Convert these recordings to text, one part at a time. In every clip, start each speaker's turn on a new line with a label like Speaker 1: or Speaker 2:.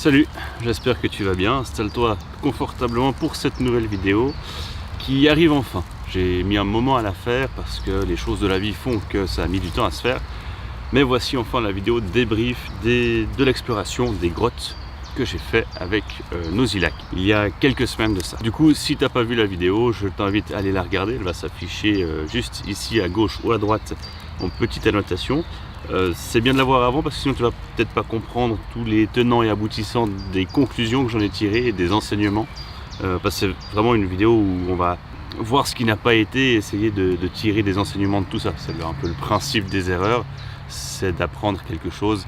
Speaker 1: Salut, j'espère que tu vas bien. Installe-toi confortablement pour cette nouvelle vidéo qui arrive enfin. J'ai mis un moment à la faire parce que les choses de la vie font que ça a mis du temps à se faire. Mais voici enfin la vidéo débrief de l'exploration des grottes que j'ai fait avec Nozilac il y a quelques semaines de ça. Du coup, si tu n'as pas vu la vidéo, je t'invite à aller la regarder. Elle va s'afficher juste ici à gauche ou à droite en petite annotation. C'est bien de la voir avant parce que sinon tu vas peut-être pas comprendre tous les tenants et aboutissants des conclusions que j'en ai tirées et des enseignements. Parce que c'est vraiment une vidéo où on va voir ce qui n'a pas été et essayer de tirer des enseignements de tout ça. C'est un peu le principe des erreurs, c'est d'apprendre quelque chose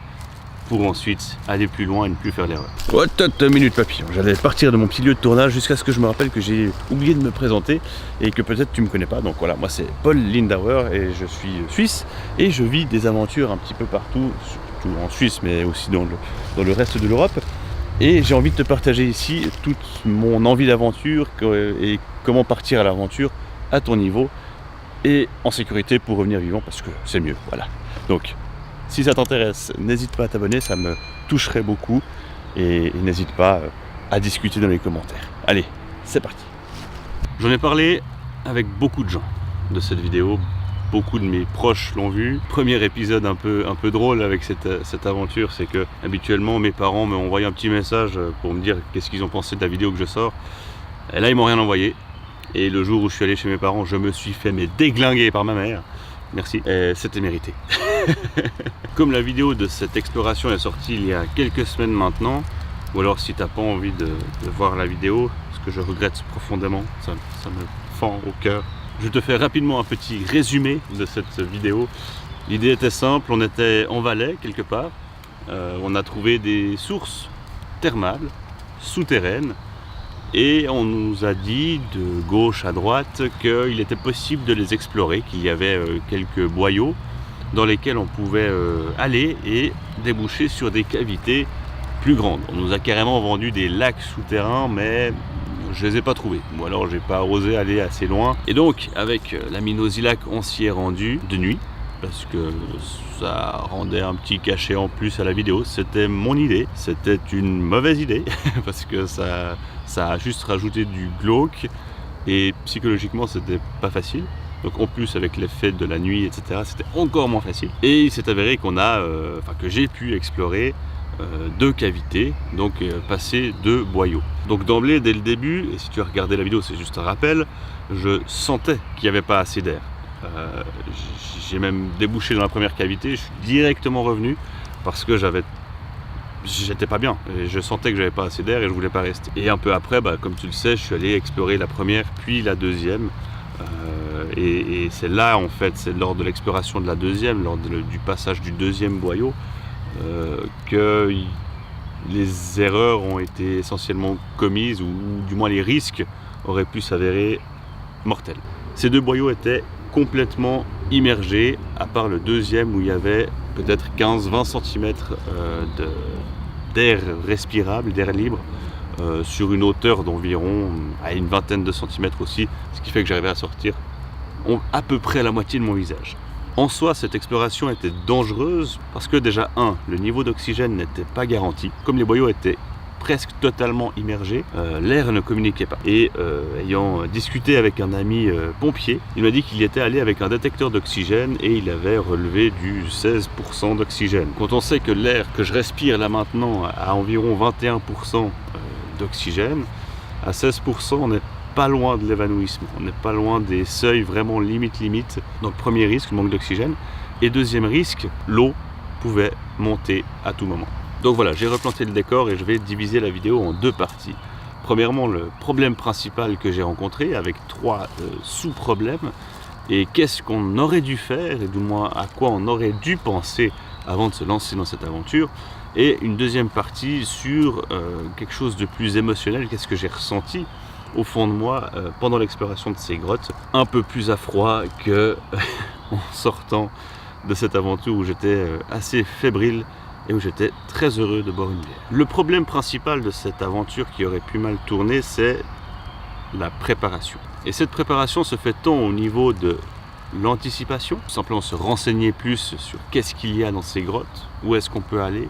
Speaker 1: pour ensuite aller plus loin et ne plus faire l'erreur. Oh, minute papillon, j'allais partir de mon petit lieu de tournage jusqu'à ce que je me rappelle que j'ai oublié de me présenter et que peut-être tu me connais pas. Donc voilà, moi c'est Paul Lindauer et je suis suisse et je vis des aventures un petit peu partout, surtout en Suisse mais aussi dans le reste de l'Europe. Et j'ai envie de te partager ici toute mon envie d'aventure et comment partir à l'aventure à ton niveau et en sécurité pour revenir vivant parce que c'est mieux, voilà. Donc si ça t'intéresse, n'hésite pas à t'abonner, ça me toucherait beaucoup. Et n'hésite pas à discuter dans les commentaires. Allez, c'est parti. J'en ai parlé avec beaucoup de gens de cette vidéo. Beaucoup de mes proches l'ont vu. Premier épisode un peu drôle avec cette aventure, c'est que habituellement mes parents m'ont envoyé un petit message pour me dire qu'est-ce qu'ils ont pensé de la vidéo que je sors. Et là, ils m'ont rien envoyé. Et le jour où je suis allé chez mes parents, je me suis fait déglinguer par ma mère. Merci, c'était mérité. Comme la vidéo de cette exploration est sortie il y a quelques semaines maintenant, ou alors si t'as pas envie de voir la vidéo, ce que je regrette profondément, ça me fend au cœur. Je te fais rapidement un petit résumé de cette vidéo. L'idée était simple, on était en Valais quelque part, on a trouvé des sources thermales, souterraines, et on nous a dit de gauche à droite qu'il était possible de les explorer, qu'il y avait quelques boyaux dans lesquels on pouvait aller et déboucher sur des cavités plus grandes. On nous a carrément vendu des lacs souterrains, mais je les ai pas trouvés. Ou alors j'ai pas osé aller assez loin. Et donc avec l'ami Nozilac, on s'y est rendu de nuit parce que ça rendait un petit cachet en plus à la vidéo. C'était mon idée. C'était une mauvaise idée parce que ça a juste rajouté du glauque et psychologiquement c'était pas facile. Donc en plus avec l'effet de la nuit, etc., c'était encore moins facile. Et il s'est avéré qu'on a, que j'ai pu explorer deux cavités, donc passer deux boyaux. Donc d'emblée, dès le début, et si tu as regardé la vidéo, c'est juste un rappel, je sentais qu'il n'y avait pas assez d'air. J'ai même débouché dans la première cavité, je suis directement revenu parce que j'étais pas bien. Et je sentais que j'avais pas assez d'air et je voulais pas rester. Et un peu après, comme tu le sais, je suis allé explorer la première puis la deuxième. Et c'est là en fait, c'est lors de l'exploration de la deuxième, lors du passage du deuxième boyau, que les erreurs ont été essentiellement commises, ou du moins les risques auraient pu s'avérer mortels. Ces deux boyaux étaient complètement immergés, à part le deuxième où il y avait peut-être 15-20 cm d'air respirable, d'air libre, sur une hauteur d'environ à une vingtaine de centimètres aussi, ce qui fait que j'arrivais à sortir à peu près la moitié de mon visage. En soi, cette exploration était dangereuse parce que déjà, le niveau d'oxygène n'était pas garanti. Comme les boyaux étaient presque totalement immergés, l'air ne communiquait pas. Et ayant discuté avec un ami pompier, il m'a dit qu'il y était allé avec un détecteur d'oxygène et il avait relevé du 16% d'oxygène. Quand on sait que l'air que je respire là maintenant a environ 21% d'oxygène, à 16% on n'est pas loin de l'évanouissement, on n'est pas loin des seuils vraiment limite. Donc premier risque, le manque d'oxygène, et deuxième risque, l'eau pouvait monter à tout moment. Donc voilà, j'ai replanté le décor et je vais diviser la vidéo en deux parties. Premièrement, le problème principal que j'ai rencontré avec trois sous-problèmes et qu'est-ce qu'on aurait dû faire et du moins à quoi on aurait dû penser avant de se lancer dans cette aventure. Et une deuxième partie sur quelque chose de plus émotionnel, qu'est-ce que j'ai ressenti au fond de moi pendant l'exploration de ces grottes, un peu plus à froid que en sortant de cette aventure où j'étais assez fébrile et où j'étais très heureux de boire une bière. Le problème principal de cette aventure qui aurait pu mal tourner, c'est la préparation. Et cette préparation se fait tant au niveau de l'anticipation, simplement se renseigner plus sur qu'est-ce qu'il y a dans ces grottes, où est-ce qu'on peut aller,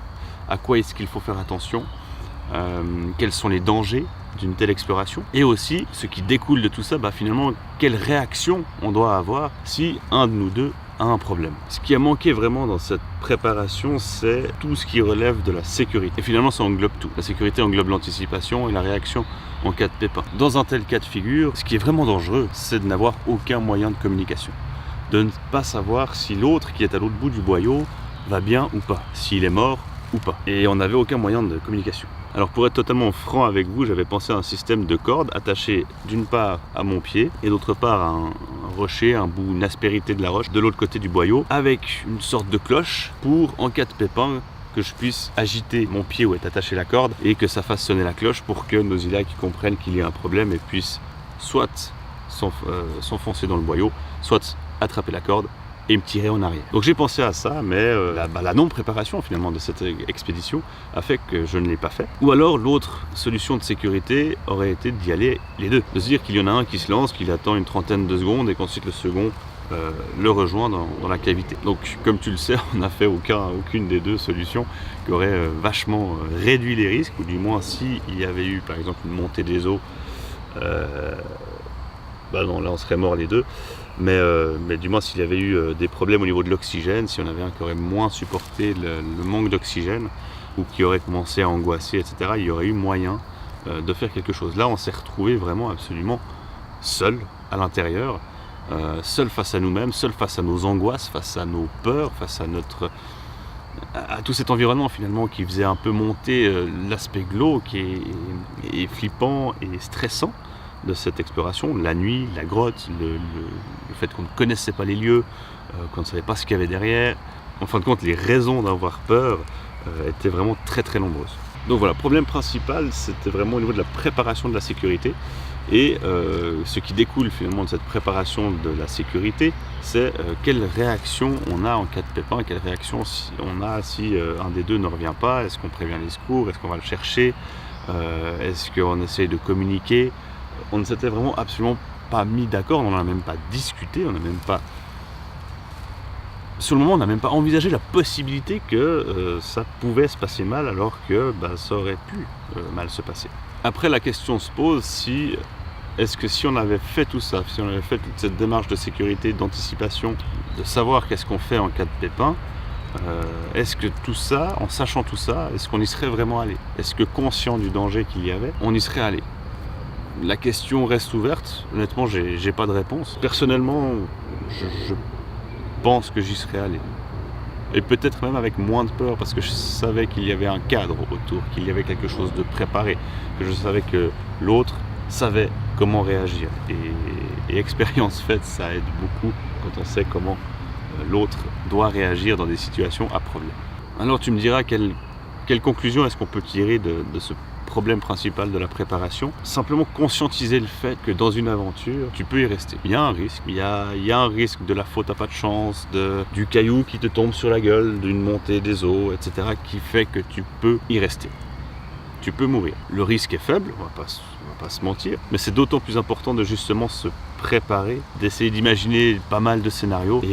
Speaker 1: à quoi est-ce qu'il faut faire attention, quels sont les dangers d'une telle exploration, et aussi ce qui découle de tout ça, finalement, quelle réaction on doit avoir si un de nous deux a un problème. Ce qui a manqué vraiment dans cette préparation, c'est tout ce qui relève de la sécurité. Et finalement, ça englobe tout. La sécurité englobe l'anticipation et la réaction en cas de pépin. Dans un tel cas de figure, ce qui est vraiment dangereux, c'est de n'avoir aucun moyen de communication. De ne pas savoir si l'autre qui est à l'autre bout du boyau va bien ou pas, s'il est mort ou pas. Et on n'avait aucun moyen de communication. Alors pour être totalement franc avec vous, j'avais pensé à un système de cordes attaché d'une part à mon pied et d'autre part à un rocher, un bout, une aspérité de la roche de l'autre côté du boyau, avec une sorte de cloche pour, en cas de pépin, que je puisse agiter mon pied où est attachée la corde et que ça fasse sonner la cloche pour que nos Ilacs comprennent qu'il y a un problème et puissent soit s'enfoncer dans le boyau, soit attraper la corde et me tirer en arrière. Donc j'ai pensé à ça, mais la non-préparation finalement de cette expédition a fait que je ne l'ai pas fait. Ou alors l'autre solution de sécurité aurait été d'y aller les deux. De se dire qu'il y en a un qui se lance, qu'il attend une trentaine de secondes et qu'ensuite le second le rejoint dans la cavité. Donc comme tu le sais, on n'a fait aucune des deux solutions qui aurait vachement réduit les risques, ou du moins s'il y avait eu par exemple une montée des eaux, non, là on serait morts les deux. Mais du moins s'il y avait eu des problèmes au niveau de l'oxygène, si on avait un qui aurait moins supporté le manque d'oxygène ou qui aurait commencé à angoisser, etc., il y aurait eu moyen de faire quelque chose. Là on s'est retrouvé vraiment absolument seul à l'intérieur, seul face à nous-mêmes, seul face à nos angoisses, face à nos peurs, face à tout cet environnement finalement qui faisait un peu monter l'aspect glauque et flippant et stressant de cette exploration, la nuit, la grotte, le fait qu'on ne connaissait pas les lieux, qu'on ne savait pas ce qu'il y avait derrière. En fin de compte, les raisons d'avoir peur étaient vraiment très très nombreuses. Donc voilà, le problème principal, c'était vraiment au niveau de la préparation de la sécurité. Et ce qui découle finalement de cette préparation de la sécurité, c'est quelle réaction on a en cas de pépin, quelle réaction on a si un des deux ne revient pas, est-ce qu'on prévient les secours, est-ce qu'on va le chercher, est-ce qu'on essaye de communiquer. On ne s'était vraiment absolument pas mis d'accord, on n'en a même pas discuté, on n'a même pas... Sur le moment, on n'a même pas envisagé la possibilité que ça pouvait se passer mal, alors que ça aurait pu mal se passer. Après, la question se pose est-ce que si on avait fait tout ça, si on avait fait toute cette démarche de sécurité, d'anticipation, de savoir qu'est-ce qu'on fait en cas de pépin, est-ce que tout ça, en sachant tout ça, est-ce qu'on y serait vraiment allé? Est-ce que conscient du danger qu'il y avait, on y serait allé? La question reste ouverte, honnêtement j'ai pas de réponse. Personnellement, je pense que j'y serais allé. Et peut-être même avec moins de peur, parce que je savais qu'il y avait un cadre autour, qu'il y avait quelque chose de préparé, que je savais que l'autre savait comment réagir. Et expérience faite, ça aide beaucoup quand on sait comment l'autre doit réagir dans des situations à problème. Alors tu me diras quelle conclusion est-ce qu'on peut tirer de ce problème principal de la préparation? Simplement conscientiser le fait que dans une aventure, tu peux y rester. Il y a un risque, il y a un risque de la faute à pas de chance, du caillou qui te tombe sur la gueule, d'une montée des eaux, etc., qui fait que tu peux y rester. Tu peux mourir. Le risque est faible, on va pas se mentir, mais c'est d'autant plus important de justement se préparer, d'essayer d'imaginer pas mal de scénarios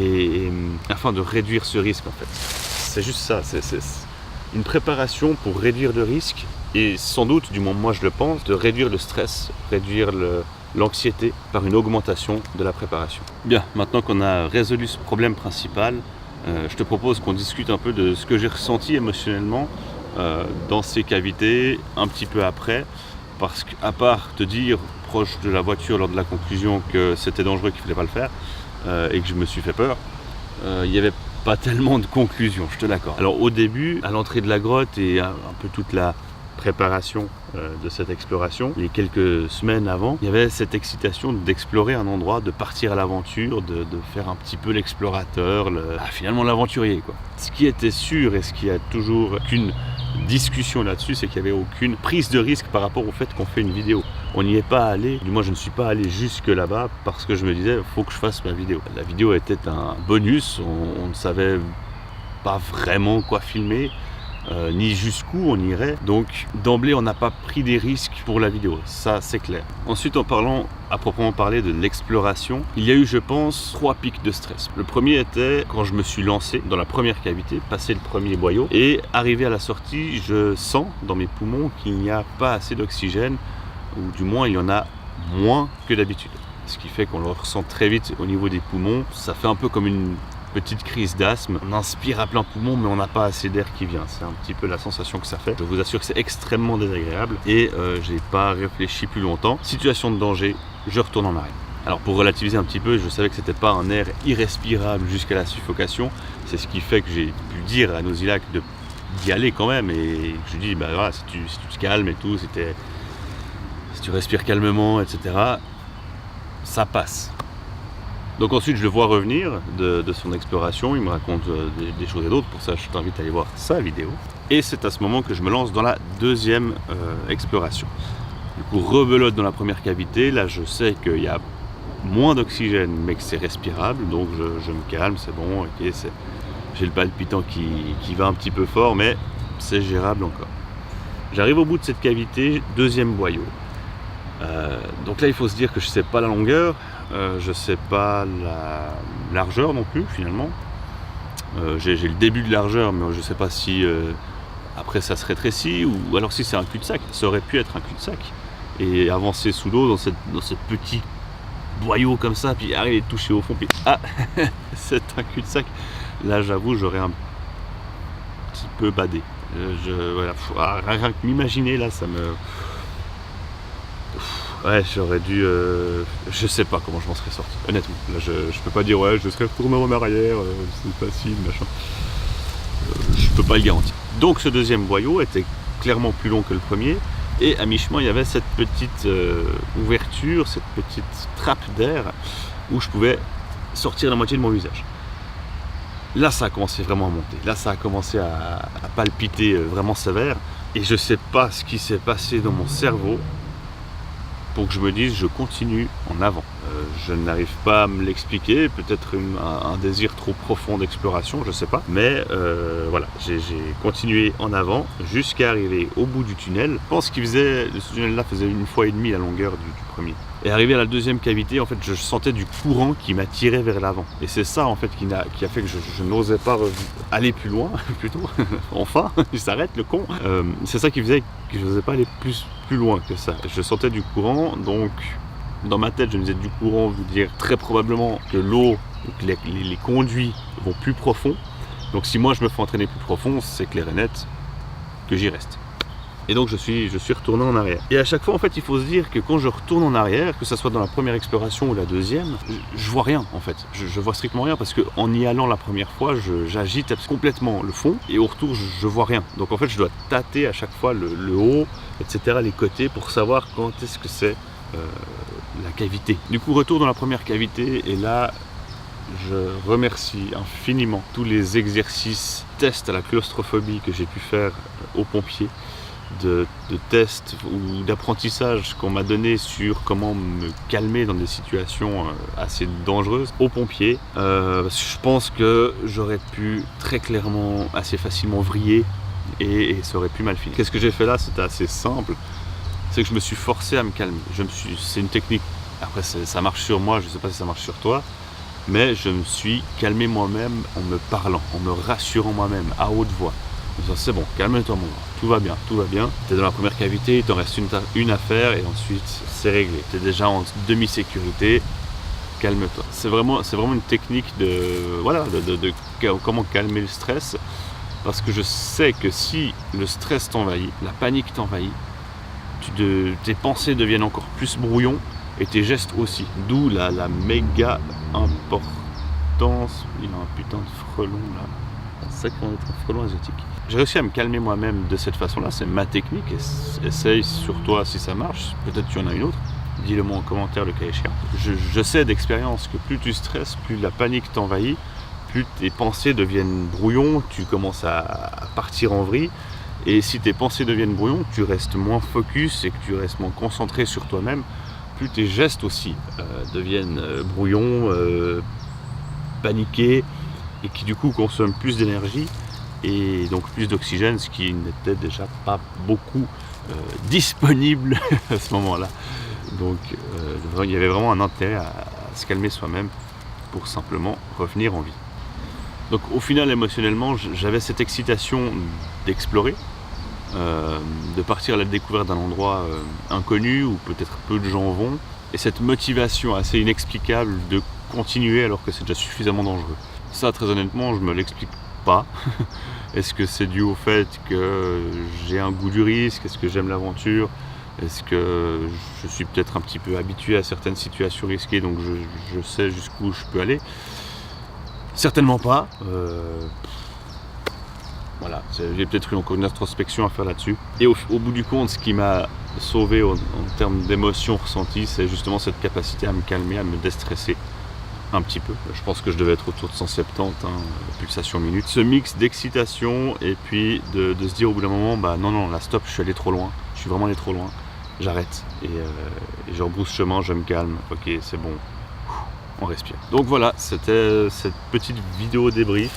Speaker 1: afin de réduire ce risque en fait. C'est juste ça, c'est une préparation pour réduire le risque et sans doute, du moins moi je le pense, de réduire le stress, réduire l'anxiété par une augmentation de la préparation. Bien, maintenant qu'on a résolu ce problème principal, je te propose qu'on discute un peu de ce que j'ai ressenti émotionnellement dans ces cavités un petit peu après, parce qu'à part te dire proche de la voiture lors de la conclusion que c'était dangereux, qu'il ne fallait pas le faire et que je me suis fait peur, il n'y avait pas tellement de conclusions, je te l'accorde. Alors au début, à l'entrée de la grotte et un peu toute la préparation de cette exploration, les quelques semaines avant, il y avait cette excitation d'explorer un endroit, de partir à l'aventure, de faire un petit peu l'explorateur, finalement l'aventurier quoi. Ce qui était sûr et ce qui a toujours qu'une discussion là-dessus, c'est qu'il n'y avait aucune prise de risque par rapport au fait qu'on fait une vidéo. On n'y est pas allé, du moins je ne suis pas allé jusque là-bas parce que je me disais, il faut que je fasse ma vidéo. La vidéo était un bonus, on ne savait pas vraiment quoi filmer. ni jusqu'où on irait. Donc d'emblée, on n'a pas pris des risques pour la vidéo, ça c'est clair. Ensuite, en parlant à proprement parler de l'exploration, il y a eu, je pense, 3 pics de stress. Le premier était quand je me suis lancé dans la première cavité, passé le premier boyau, et arrivé à la sortie, je sens dans mes poumons qu'il n'y a pas assez d'oxygène, ou du moins il y en a moins que d'habitude. Ce qui fait qu'on le ressent très vite au niveau des poumons. Ça fait un peu comme une petite crise d'asthme. On inspire à plein poumon, mais on n'a pas assez d'air qui vient. C'est un petit peu la sensation que ça fait. Je vous assure que c'est extrêmement désagréable et j'ai pas réfléchi plus longtemps. Situation de danger, je retourne en arrière. Alors pour relativiser un petit peu, je savais que c'était pas un air irrespirable jusqu'à la suffocation. C'est ce qui fait que j'ai pu dire à Nosilac d'y aller quand même. Et je lui dis, bah voilà, si tu te calmes et tout, si tu respires calmement, etc., ça passe. Donc ensuite je le vois revenir de son exploration, il me raconte des choses et d'autres, pour ça je t'invite à aller voir sa vidéo. Et c'est à ce moment que je me lance dans la deuxième exploration. Du coup, rebelote dans la première cavité, là je sais qu'il y a moins d'oxygène mais que c'est respirable, donc je me calme, c'est bon, okay, j'ai le palpitant qui va un petit peu fort, mais c'est gérable encore. J'arrive au bout de cette cavité, deuxième boyau. Donc là il faut se dire que je ne sais pas la longueur, je ne sais pas la largeur non plus finalement. J'ai le début de largeur, mais je ne sais pas si après ça se rétrécit ou alors si c'est un cul-de-sac. Ça aurait pu être un cul-de-sac et avancer sous l'eau dans ce petit boyau comme ça, puis arriver et toucher au fond, puis ah c'est un cul-de-sac. Là j'avoue j'aurais un petit peu badé. Voilà, rien que m'imaginer là ça me... Ouais, j'aurais dû... je sais pas comment je m'en serais sorti, honnêtement. Là, je peux pas dire, ouais, je serais retourné en arrière, c'est facile, machin. Je peux pas le garantir. Donc ce deuxième boyau était clairement plus long que le premier, et à mi-chemin, il y avait cette petite ouverture, cette petite trappe d'air, où je pouvais sortir la moitié de mon visage. Là, ça a commencé vraiment à monter. Là, ça a commencé à palpiter vraiment sévère, et je sais pas ce qui s'est passé dans mon cerveau, pour que je me dise je continue en avant. Je n'arrive pas à me l'expliquer, peut-être un désir trop profond d'exploration, je sais pas. Mais voilà, j'ai continué en avant jusqu'à arriver au bout du tunnel. Je pense que ce tunnel-là faisait 1,5 fois la longueur du premier. Et arrivé à la deuxième cavité, en fait, je sentais du courant qui m'attirait vers l'avant. Et c'est ça, en fait, qui a fait que je n'osais pas aller plus loin, plutôt. Enfin, il s'arrête, le con. C'est ça qui faisait que je n'osais pas aller plus loin que ça. Je sentais du courant, donc dans ma tête, je me disais du courant veut dire très probablement que l'eau, les conduits vont plus profond. Donc si moi je me fais entraîner plus profond, c'est clair et net que j'y reste. Et donc je suis retourné en arrière. Et à chaque fois, en fait, il faut se dire que quand je retourne en arrière, que ce soit dans la première exploration ou la deuxième, je vois rien en fait. Je vois strictement rien parce qu'en y allant la première fois, j'agite complètement le fond et au retour, je vois rien. Donc en fait, je dois tâter à chaque fois le haut, etc., les côtés pour savoir quand est-ce que c'est la cavité. Du coup, retour dans la première cavité et là, je remercie infiniment tous les exercices, tests à la claustrophobie que j'ai pu faire aux pompiers. De tests ou d'apprentissage qu'on m'a donné sur comment me calmer dans des situations assez dangereuses aux pompiers. Je pense que j'aurais pu très clairement, assez facilement vriller et ça aurait pu mal finir. Qu'est-ce que j'ai fait là? C'était assez simple. C'est que je me suis forcé à me calmer. C'est une technique, après ça marche sur moi, je ne sais pas si ça marche sur toi, mais je me suis calmé moi-même en me parlant, en me rassurant moi-même à haute voix. C'est bon, calme-toi mon gars, tout va bien. T'es dans la première cavité, il t'en reste une à faire et ensuite c'est réglé. T'es déjà en demi-sécurité, calme-toi. C'est vraiment une technique de comment calmer le stress, parce que je sais que si le stress t'envahit, la panique t'envahit, tes pensées deviennent encore plus brouillons et tes gestes aussi. D'où la méga importance. Il y a un putain de frelon là. C'est ça qu'on est un frelon asiatique. J'ai réussi à me calmer moi-même de cette façon-là, c'est ma technique. Essaye sur toi si ça marche, peut-être tu en as une autre. Dis-le moi en commentaire le cas échéant. Je sais d'expérience que plus tu stresses, plus la panique t'envahit, plus tes pensées deviennent brouillons, tu commences à partir en vrille. Et si tes pensées deviennent brouillons, tu restes moins focus et que tu restes moins concentré sur toi-même, plus tes gestes aussi deviennent brouillons, paniqués, et qui du coup consomment plus d'énergie et donc plus d'oxygène, ce qui n'était déjà pas beaucoup disponible à ce moment-là. Donc il y avait vraiment un intérêt à se calmer soi-même pour simplement revenir en vie. Donc au final, émotionnellement, j'avais cette excitation d'explorer, de partir à la découverte d'un endroit inconnu où peut-être peu de gens vont, et cette motivation assez inexplicable de continuer alors que c'est déjà suffisamment dangereux. Ça, très honnêtement, je me l'explique pas. Est-ce que c'est dû au fait que j'ai un goût du risque? Est-ce que j'aime l'aventure? Est-ce que je suis peut-être un petit peu habitué à certaines situations risquées, donc je sais jusqu'où je peux aller? Certainement pas. Voilà, j'ai peut-être eu encore une introspection à faire là-dessus. Et au bout du compte, ce qui m'a sauvé en termes d'émotions ressenties, c'est justement cette capacité à me calmer, à me déstresser un petit peu. Je pense que je devais être autour de 170 pulsations minutes. Ce mix d'excitation et puis de se dire au bout d'un moment, bah non, là stop, je suis allé trop loin. Je suis vraiment allé trop loin. J'arrête et je rebrousse chemin, je me calme. Ok, c'est bon. On respire. Donc voilà, c'était cette petite vidéo débrief.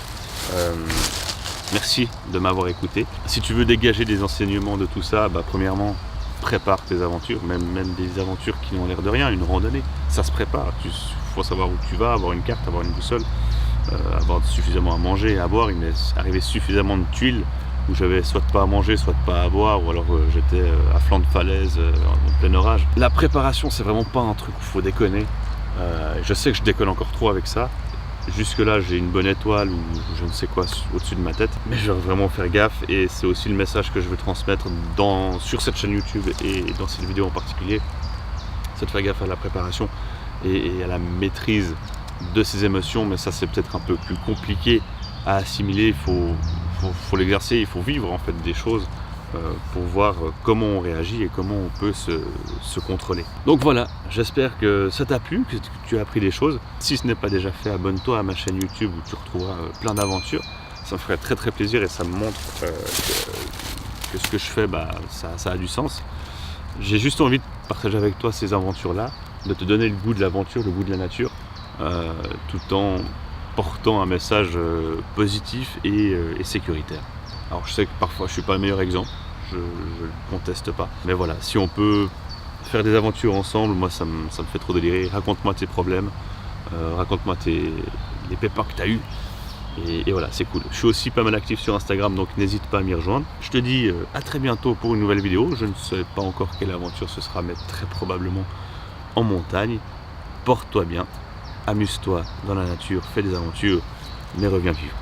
Speaker 1: Merci de m'avoir écouté. Si tu veux dégager des enseignements de tout ça, bah, premièrement, prépare tes aventures, même des aventures qui n'ont l'air de rien, une randonnée, ça se prépare. Il faut savoir où tu vas, avoir une carte, avoir une boussole, avoir suffisamment à manger et à boire. Il m'est arrivé suffisamment de tuiles où j'avais soit pas à manger, soit pas à boire, ou alors j'étais à flanc de falaise en plein orage. La préparation, c'est vraiment pas un truc où il faut déconner. Je sais que je déconne encore trop avec ça. Jusque là, j'ai une bonne étoile ou je ne sais quoi au-dessus de ma tête, mais je vais vraiment faire gaffe, et c'est aussi le message que je veux transmettre sur cette chaîne YouTube et dans cette vidéo en particulier. C'est de faire gaffe à la préparation et à la maîtrise de ses émotions, mais ça c'est peut-être un peu plus compliqué à assimiler. Il faut l'exercer, il faut vivre en fait des choses pour voir comment on réagit et comment on peut se contrôler. Donc voilà, j'espère que ça t'a plu, que tu as appris des choses. Si ce n'est pas déjà fait, abonne-toi à ma chaîne YouTube où tu retrouveras plein d'aventures. Ça me ferait très très plaisir et ça me montre que ce que je fais, bah, ça a du sens. J'ai juste envie de partager avec toi ces aventures-là, de te donner le goût de l'aventure, le goût de la nature, tout en portant un message positif et sécuritaire. Alors je sais que parfois je suis pas le meilleur exemple, je le conteste pas, mais voilà, si on peut faire des aventures ensemble, moi ça me fait trop délirer. Raconte-moi tes problèmes, raconte-moi les pépins que tu as eu, et voilà, c'est cool. Je suis aussi pas mal actif sur Instagram, donc n'hésite pas à m'y rejoindre. Je te dis à très bientôt pour une nouvelle vidéo. Je ne sais pas encore quelle aventure ce sera, mais très probablement en montagne. Porte-toi bien, amuse-toi dans la nature, fais des aventures, mais reviens vivre.